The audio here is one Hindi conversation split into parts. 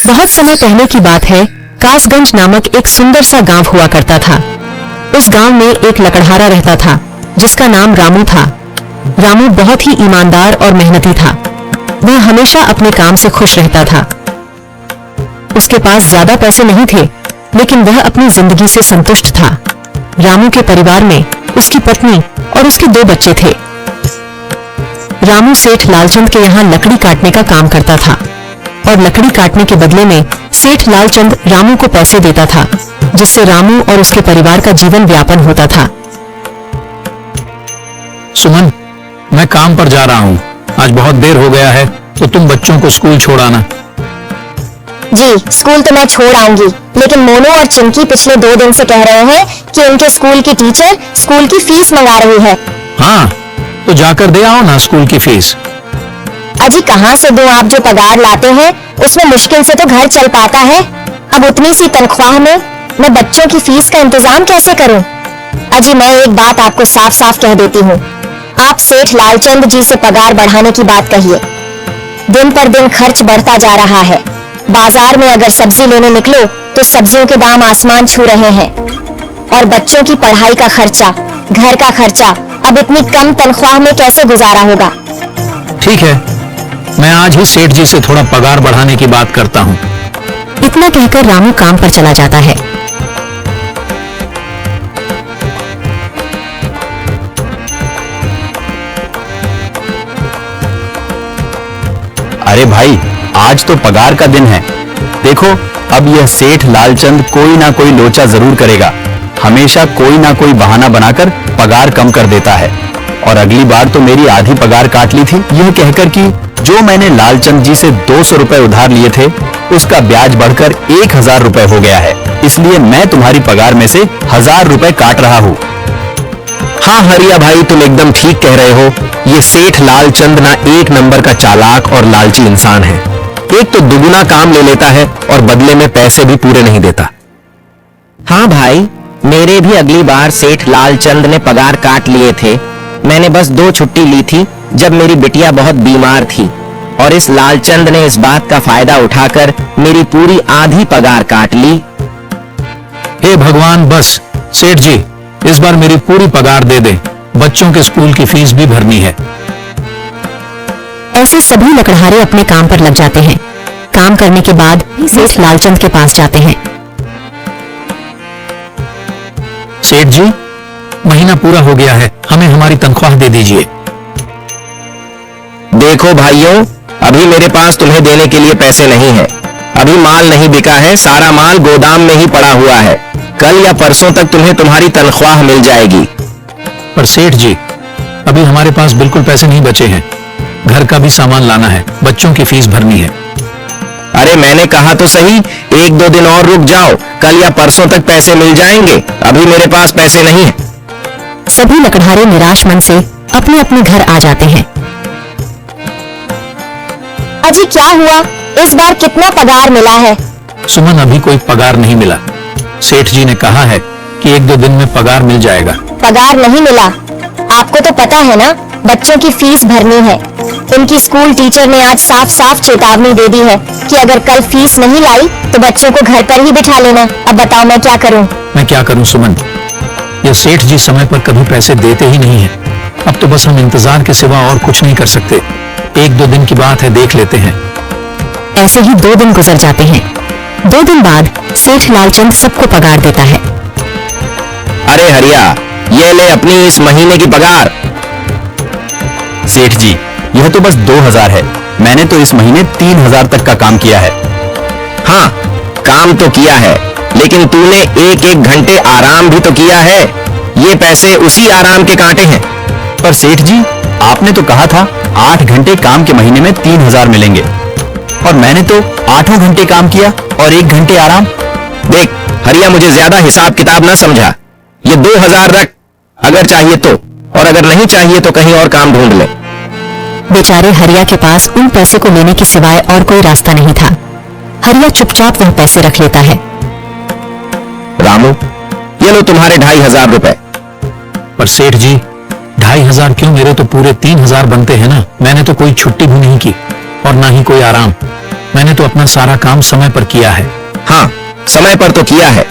बहुत समय पहले की बात है। कासगंज नामक एक सुंदर सा गांव हुआ करता था। उस गांव में एक लकड़हारा रहता था जिसका नाम रामू था। रामू बहुत ही ईमानदार और मेहनती था। वह हमेशा अपने काम से खुश रहता था। उसके पास ज्यादा पैसे नहीं थे, लेकिन वह अपनी जिंदगी से संतुष्ट था। रामू के परिवार में उसकी पत्नी और उसके 2 बच्चे थे। रामू सेठ लालचंद के यहाँ लकड़ी काटने का काम करता था और लकड़ी काटने के बदले में सेठ लालचंद रामू को पैसे देता था, जिससे रामू और उसके परिवार का जीवन व्यापन होता था। सुमन, मैं काम पर जा रहा हूँ। आज बहुत देर हो गया है, तो तुम बच्चों को स्कूल छोड़ाना। जी, स्कूल तो मैं छोड़ आऊंगी, लेकिन मोनू और चिंकी पिछले 2 दिन से कह रहे हैं कि उनके स्कूल की टीचर स्कूल की फीस मंगा रही है। हाँ, तो जाकर दे आओ ना स्कूल की फीस। अजी कहाँ से दूं? आप जो पगार लाते हैं उसमें मुश्किल से तो घर चल पाता है। अब उतनी सी तनख्वाह में मैं बच्चों की फीस का इंतजाम कैसे करूं? अजी मैं एक बात आपको साफ साफ कह देती हूँ, आप सेठ लालचंद जी से पगार बढ़ाने की बात कहिए। दिन पर दिन खर्च बढ़ता जा रहा है। बाजार में अगर सब्जी लेने निकलो तो सब्जियों के दाम आसमान छू रहे हैं, और बच्चों की पढ़ाई का खर्चा, घर का खर्चा अब इतनी कम तनख्वाह में कैसे गुजारा होगा? ठीक है, मैं आज ही सेठ जी से थोड़ा पगार बढ़ाने की बात करता हूँ। इतना कहकर रामू काम पर चला जाता है। अरे भाई, आज तो पगार का दिन है। देखो, अब यह सेठ लालचंद कोई ना कोई लोचा जरूर करेगा। हमेशा कोई ना कोई बहाना बनाकर पगार कम कर देता है। और अगली बार तो मेरी आधी पगार काट ली थी, यह कहकर कि जो मैंने लालचंद जी से 200 रुपए उधार लिए थे, उसका ब्याज बढ़कर 1000 रुपए हो गया है। इसलिए मैं तुम्हारी पगार में से 1000 रुपए काट रहा हूँ। हाँ हरिया भाई, तुम एकदम ठीक कह रहे हो। ये सेठ लालचंद ना एक नंबर का चालाक और लालची इंसान है। एक तो दुगुना काम ले लेता है और बदले में पैसे भी पूरे नहीं देता। हाँ भाई, मेरे भी अगली बार सेठ लालचंद ने पगार काट लिए थे। मैंने बस 2 छुट्टी ली थी जब मेरी बिटिया बहुत बीमार थी, और इस लालचंद ने इस बात का फायदा उठाकर मेरी पूरी आधी पगार काट ली। हे भगवान, बस सेठ जी, इस बार मेरी पूरी पगार दे दे। बच्चों के स्कूल की फीस भी भरनी है। ऐसे सभी लकड़हारे अपने काम पर लग जाते हैं। काम करने के बाद सेठ लालचंद के पास जाते हैं। सेठ जी, महीना पूरा हो गया है, हमें हमारी तनख्वाह दे दीजिए। देखो भाइयों, अभी मेरे पास तुम्हें देने के लिए पैसे नहीं है। अभी माल नहीं बिका है, सारा माल गोदाम में ही पड़ा हुआ है। कल या परसों तक तुम्हें तुम्हारी तनख्वाह मिल जाएगी। पर सेठ जी, अभी हमारे पास बिल्कुल पैसे नहीं बचे हैं। घर का भी सामान लाना है, बच्चों की फीस भरनी है। अरे मैंने कहा तो सही, 1-2 दिन और रुक जाओ, कल या परसों तक पैसे मिल जाएंगे। अभी मेरे पास पैसे नहीं है। सभी लकड़हारे निराश मन से अपने अपने घर आ जाते हैं। अजी क्या हुआ? इस बार कितना पगार मिला है? सुमन, अभी कोई पगार नहीं मिला। सेठ जी ने कहा है कि 1-2 दिन में पगार मिल जाएगा। पगार नहीं मिला? आपको तो पता है ना, बच्चों की फीस भरनी है। इनकी स्कूल टीचर ने आज साफ साफ चेतावनी दे दी है कि अगर कल फीस नहीं लाई तो बच्चों को घर पर ही बिठा लेना। अब बताओ मैं क्या करूं? मैं क्या करूं सुमन, ये सेठ जी समय पर कभी पैसे देते ही नहीं है। अब तो बस हम इंतजार के सिवा और कुछ नहीं कर सकते। 1-2 दिन की बात है, देख लेते हैं। ऐसे ही 2 दिन गुजर जाते हैं। 2 दिन बाद सेठ लालचंद सबको पगार देता है। अरे हरिया, ये ले अपनी इस महीने की पगार। सेठ जी, यह तो बस 2000 है। मैंने तो इस महीने 3000 तक का काम किया है। हाँ, काम तो किया है, लेकिन तूने 1-1 घंटे आराम भी तो किया है। ये पैसे उसी आराम के कांटे हैं। पर सेठ जी, आपने तो कहा था 8 घंटे काम के महीने में 3000 मिलेंगे, और मैंने तो 8 घंटे काम किया और 1 घंटे आराम। देख हरिया, मुझे ज्यादा हिसाब किताब ना समझा। ये 2000 रख, अगर चाहिए तो, और अगर नहीं चाहिए तो कहीं और काम ढूंढ ले। बेचारे हरिया के पास उन पैसे को लेने के सिवाय और कोई रास्ता नहीं था। हरिया चुपचाप वह पैसे रख लेता है। रामू, ये लो तुम्हारे 2500 रुपए। पर सेठ जी, 2500 क्यों? मेरे तो पूरे 3000 बनते हैं ना। मैंने तो कोई छुट्टी भी नहीं की और ना ही कोई आराम। मैंने तो अपना सारा काम समय पर किया है। हाँ, समय पर तो किया है,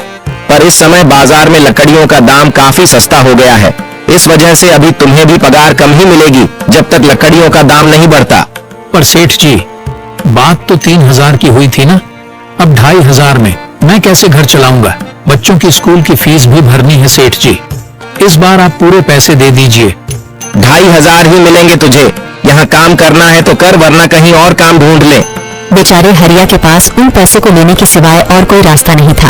पर इस समय बाजार में लकड़ियों का दाम काफी सस्ता हो गया है। इस वजह से अभी तुम्हें भी पगार कम ही मिलेगी जब तक लकड़ियों का दाम नहीं बढ़ता। पर सेठ जी, बात तो 3,000 की हुई थी ना, अब 2,500 में मैं कैसे घर चलाऊंगा? बच्चों की स्कूल की फीस भी भरनी है सेठ जी। इस बार आप पूरे पैसे दे दीजिए। 2,500 ही मिलेंगे तुझे। यहाँ काम करना है तो कर, वरना कहीं और काम ढूंढ ले। बेचारे हरिया के पास उन पैसे को लेने के सिवाय और कोई रास्ता नहीं था।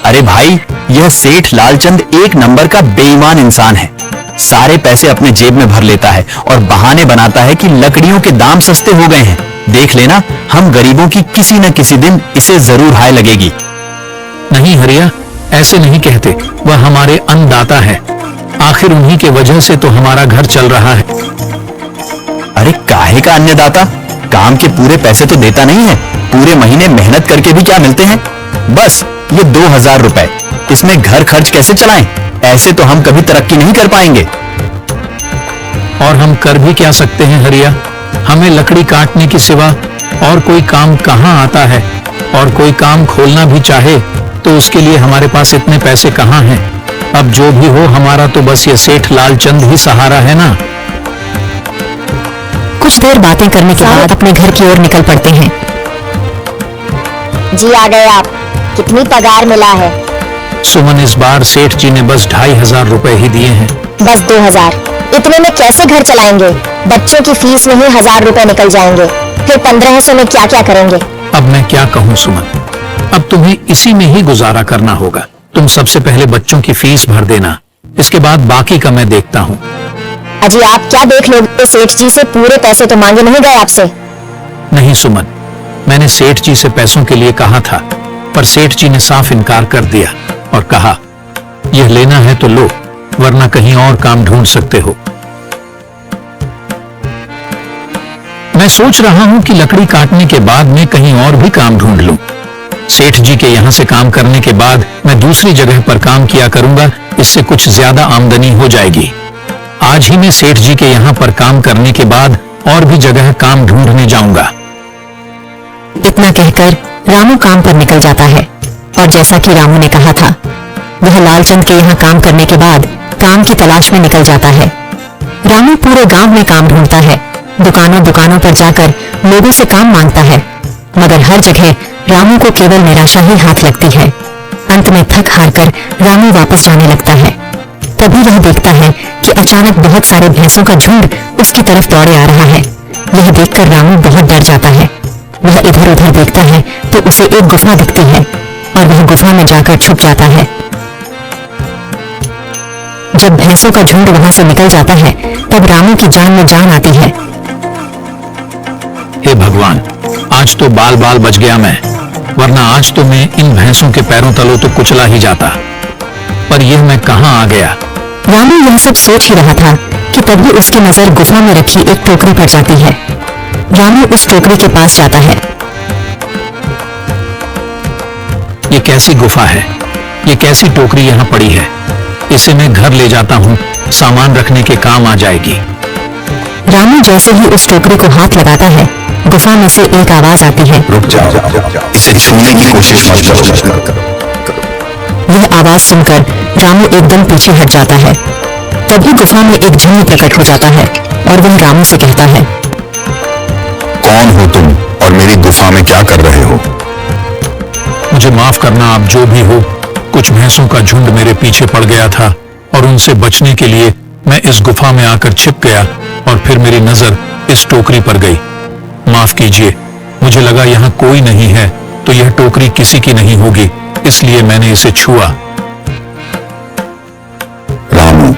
अरे भाई, यह सेठ लालचंद एक नंबर का बेईमान इंसान है। सारे पैसे अपने जेब में भर लेता है और बहाने बनाता है कि लकड़ियों के दाम सस्ते हो गए हैं। देख लेना, हम गरीबों की किसी न किसी दिन इसे जरूर हाय लगेगी। नहीं हरिया, ऐसे नहीं कहते। वह हमारे अन्नदाता है। आखिर उन्हीं के वजह से तो हमारा घर चल रहा है। अरे काहे का अन्नदाता? काम के पूरे पैसे तो देता नहीं है। पूरे महीने मेहनत करके भी क्या मिलते हैं? बस ये 2,000 रुपए। इसमें घर खर्च कैसे चलाएं? ऐसे तो हम कभी तरक्की नहीं कर पाएंगे। और हम कर भी क्या सकते हैं हरिया? हमें लकड़ी काटने के सिवा और कोई काम कहाँ आता है? और कोई काम खोलना भी चाहे तो उसके लिए हमारे पास इतने पैसे कहाँ हैं? अब जो भी हो, हमारा तो बस ये सेठ लालचंद ही सहारा है ना। कुछ देर बातें करने के बाद अपने घर की ओर निकल पड़ते हैं। जी आ गए आप। कितनी पगार मिला है? सुमन, इस बार सेठ जी ने बस 2,500 रुपए ही दिए हैं। बस 2,000? इतने में कैसे घर चलाएंगे? बच्चों की फीस में ही 1,000 रुपए निकल जाएंगे। फिर 1,500 में क्या क्या करेंगे? अब मैं क्या कहूँ सुमन, अब तुम्हें इसी में ही गुजारा करना होगा। तुम सबसे पहले बच्चों की फीस भर देना, इसके बाद बाकी का मैं देखता हूँ। अजी आप क्या देख लोगे? सेठ जी से पूरे पैसे तो मांगे नहीं गए आपसे? नहीं सुमन, मैंने सेठ जी से पैसों के लिए कहा था, पर सेठ जी ने साफ इनकार कर दिया और कहा, यह लेना है तो लो, वरना कहीं और काम ढूंढ सकते हो। मैं सोच रहा हूं कि लकड़ी काटने के बाद मैं कहीं और भी काम ढूंढ लूं। सेठ जी के यहां से काम करने के बाद मैं दूसरी जगह पर काम किया करूंगा, इससे कुछ ज्यादा आमदनी हो जाएगी। आज ही मैं सेठ जी के यहां पर काम करने के बाद और भी जगह काम ढूंढने जाऊंगा। इतना कहकर रामू काम पर निकल जाता है और जैसा कि रामू ने कहा था, वह लालचंद के यहाँ काम करने के बाद काम की तलाश में निकल जाता है। रामू पूरे गांव में काम ढूंढता है, दुकानों दुकानों पर जाकर लोगों से काम मांगता है, मगर हर जगह रामू को केवल निराशा ही हाथ लगती है। अंत में थक हार कर रामू वापस जाने लगता है। तभी वह देखता है कि अचानक बहुत सारे भैंसों का झुंड उसकी तरफ दौड़े आ रहा है। यह देखकर रामू बहुत डर जाता है। वह इधर उधर देखता है तो उसे एक गुफा दिखती है और वह गुफा में जाकर छुप जाता है। जब भैंसों का झुंड वहां से निकल जाता है तब रामू की जान में जान आती है। हे भगवान, आज तो बाल बाल बच गया मैं, वरना आज तो मैं इन भैंसों के पैरों तलों तो कुचला ही जाता। पर यह मैं कहां आ गया? रामू यह सब सोच ही रहा था कि तभी उसकी नजर गुफा में रखी एक टोकरी पर जाती है। रामू उस टोकरी के पास जाता है। ये कैसी गुफा है? ये कैसी टोकरी यहाँ पड़ी है? इसे मैं घर ले जाता हूँ, सामान रखने के काम आ जाएगी। रामू जैसे ही उस टोकरी को हाथ लगाता है, गुफा में से एक आवाज आती है, रुक जाओ, इसे छूने की कोशिश मत करो। यह आवाज सुनकर रामू एकदम पीछे हट जाता है। तभी गुफा में एक जिन्न प्रकट हो जाता है और वह रामू से कहता है, कौन हो तुम और मेरी गुफा में क्या कर रहे हो? मुझे माफ करना, आप जो भी हो। कुछ भैंसों का झुंड मेरे पीछे पड़ गया था और उनसे बचने के लिए मैं इस गुफा में आकर छिप गया और फिर मेरी नजर इस टोकरी पर गई। माफ कीजिए, मुझे लगा यहाँ कोई नहीं है तो यह टोकरी किसी की नहीं होगी, इसलिए मैंने इसे छुआ। रामू,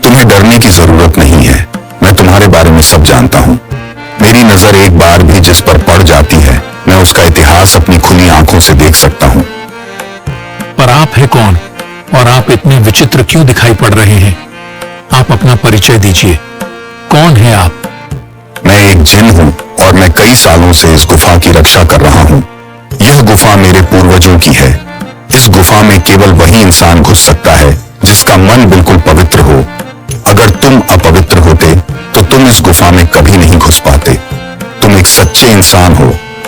तुम्हें डरने की जरूरत नहीं है। मैं तुम्हारे बारे में सब जानता हूँ। मेरी नजर एक बार भी जिस पर पड़ जाती है, मैं उसका इतिहास अपनी खुली आंखों से देख सकता हूँ। पर आप है कौन और आप इतने विचित्र क्यों दिखाई पड़ रहे हैं? आप अपना परिचय दीजिए, कौन है आप? मैं एक जिन हूँ और मैं कई सालों से इस गुफा की रक्षा कर रहा हूँ। यह गुफा मेरे पूर्वजों की है। इस गुफा में केवल वही इंसान घुस सकता है जिसका मन बिल्कुल पवित्र हो। अगर तुम तुम अपवित्र होते तो तुम इस गुफा में कभी नहीं घुस पाते। तुम एक सच्चे इंसान हो,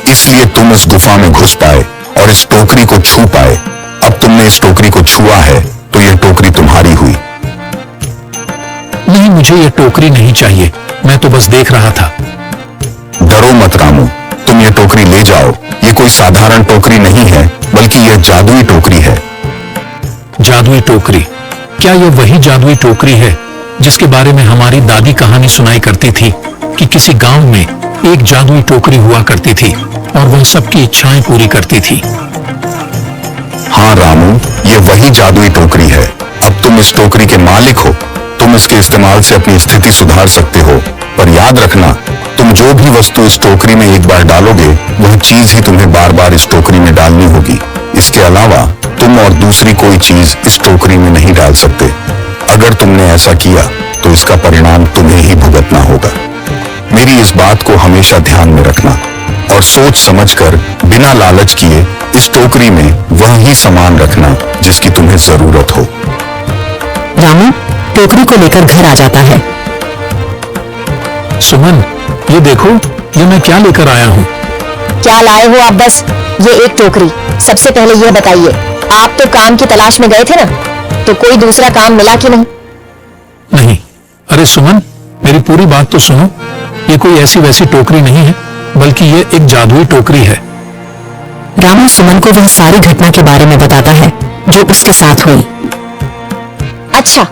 इसलिए तुम इस गुफा में घुस पाए और इस टोकरी को छू पाए। अब तुमने इस टोकरी को छुआ है तो यह टोकरी तुम्हारी हुई। नहीं, मुझे ये टोकरी नहीं चाहिए, मैं तो बस देख रहा था। डरो मत रामू, तुम ये टोकरी ले जाओ। ये कोई साधारण टोकरी नहीं है, बल्कि यह जादुई टोकरी है। जादुई टोकरी? क्या यह वही जादुई टोकरी है जिसके बारे में हमारी दादी कहानी सुनाई करती थी कि किसी गांव में एक जादुई टोकरी हुआ करती थी और वह सबकी इच्छाएं पूरी करती थी? हाँ रामू, ये वही जादुई टोकरी है। अब तुम इस टोकरी के मालिक हो। तुम इसके इस्तेमाल से अपनी स्थिति सुधार सकते हो, पर याद रखना, तुम जो भी वस्तु इस टोकरी में एक बार डालोगे, वह चीज ही तुम्हें बार बार इस टोकरी में डालनी होगी। इसके अलावा तुम और दूसरी कोई चीज इस टोकरी में नहीं डाल सकते। अगर तुमने ऐसा किया तो इसका परिणाम तुम्हें ही भुगतना होगा। मेरी इस बात को हमेशा ध्यान में रखना और सोच समझकर बिना लालच किए इस टोकरी में वह ही सामान रखना जिसकी तुम्हें जरूरत हो। रामू टोकरी को लेकर घर आ जाता है। सुमन, ये देखो, ये मैं क्या लेकर आया हूँ। क्या लाए हो आप? बस ये एक टोकरी। सबसे पहले यह बताइए, आप तो काम की तलाश में गए थे ना, तो कोई दूसरा काम मिला कि नहीं? नहीं। अरे सुमन, मेरी पूरी बात तो सुनो। ये कोई ऐसी वैसी टोकरी नहीं है, बल्कि ये एक जादुई टोकरी है। रामू सुमन को वह सारी घटना के बारे में बताता है जो उसके साथ हुई। अच्छा,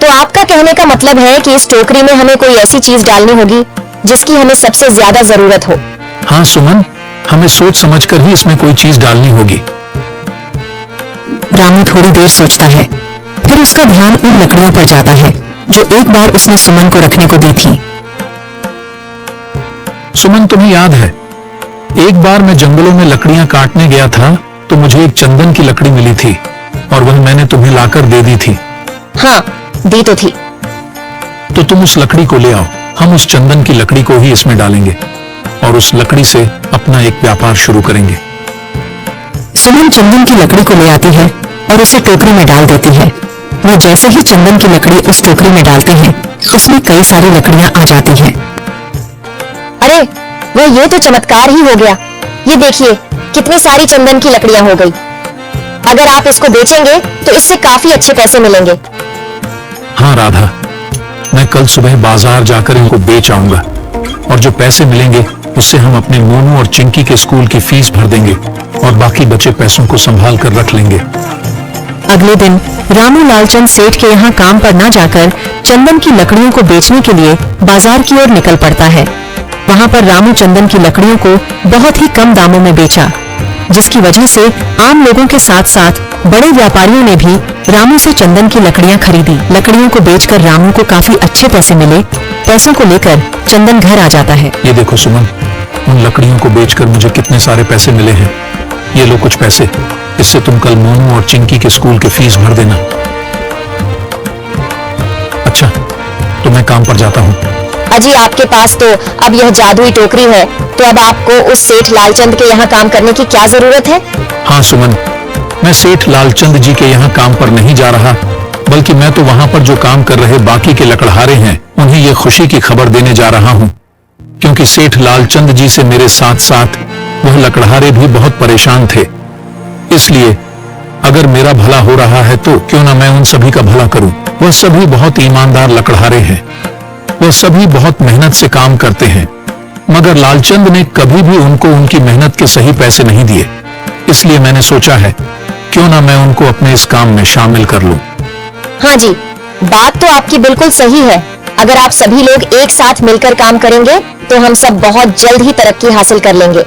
तो आपका कहने का मतलब है कि इस टोकरी में हमें कोई ऐसी चीज डालनी होगी जिसकी हमें सबसे ज्यादा जरूरत हो। हाँ सुमन, हमें सोच समझकर ही इसमें कोई चीज डालनी होगी। रामू थोड़ी देर सोचता है, फिर उसका ध्यान उन लकड़ियों पर जाता है जो एक बार उसने सुमन को रखने को दी थी। सुमन, तुम्हें याद है, एक बार मैं जंगलों में लकड़ियां काटने गया था तो मुझे एक चंदन की लकड़ी मिली थी और वह मैंने तुम्हें लाकर दे दी थी। हाँ, दी तो थी। तो तुम उस लकड़ी को ले आओ। हम उस चंदन की लकड़ी को ही इसमें डालेंगे और उस लकड़ी से अपना एक व्यापार शुरू करेंगे। सुमन चंदन की लकड़ी को ले आती है और उसे टोकरी में डाल देती है। वो जैसे ही चंदन की लकड़ी उस टोकरी में डालते हैं, उसमें कई सारी लकड़ियां आ जाती हैं। अरे वो ये तो चमत्कार ही हो गया। ये देखिए कितनी सारी चंदन की लकड़ियां हो गई। अगर आप इसको बेचेंगे तो इससे काफी अच्छे पैसे मिलेंगे। हाँ राधा, मैं कल सुबह बाजार जाकर इनको बेच आऊंगा और जो पैसे मिलेंगे उससे हम अपने मोनू और चिंकी के स्कूल की फीस भर देंगे और बाकी बचे पैसों को संभाल कर रख लेंगे। अगले दिन रामू लालचंद सेठ के यहाँ काम पर न जाकर चंदन की लकड़ियों को बेचने के लिए बाजार की ओर निकल पड़ता है। वहाँ पर रामू चंदन की लकड़ियों को बहुत ही कम दामों में बेचा, जिसकी वजह से आम लोगों के साथ साथ बड़े व्यापारियों ने भी रामू से चंदन की लकड़ियां खरीदी। लकड़ियों को बेचकर रामू को काफी अच्छे पैसे मिले। पैसों को लेकर चंदन घर आ जाता है। ये देखो सुमन, उन लकड़ियों को बेचकर मुझे कितने सारे पैसे मिले हैं। ये लो कुछ पैसे, इससे तुम कल मोनू और चिंकी के स्कूल की फीस भर देना। अच्छा, तो मैं काम पर जाता हूँ। अजी आपके पास तो अब यह जादुई टोकरी है, तो अब आपको उस सेठ लालचंद के यहाँ काम करने की क्या जरूरत है? हाँ सुमन, मैं सेठ लालचंद जी के यहाँ काम पर नहीं जा रहा, बल्कि मैं तो वहाँ पर जो काम कर रहे बाकी के लकड़हारे हैं उन्हें ये खुशी की खबर देने जा रहा हूँ, क्योंकि सेठ लालचंद जी से मेरे साथ साथ वह लकड़हारे भी बहुत परेशान थे। इसलिए अगर मेरा भला हो रहा है तो क्यों ना मैं उन सभी का भला करूं। वह सभी बहुत ईमानदार लकड़हारे हैं, वह सभी बहुत मेहनत से काम करते हैं, मगर लालचंद ने कभी भी उनको उनकी मेहनत के सही पैसे नहीं दिए। इसलिए मैंने सोचा है क्यों ना मैं उनको अपने इस काम में शामिल कर लूं। हाँ जी, बात तो आपकी बिल्कुल सही है। अगर आप सभी लोग एक साथ मिलकर काम करेंगे तो हम सब बहुत जल्द ही तरक्की हासिल कर लेंगे।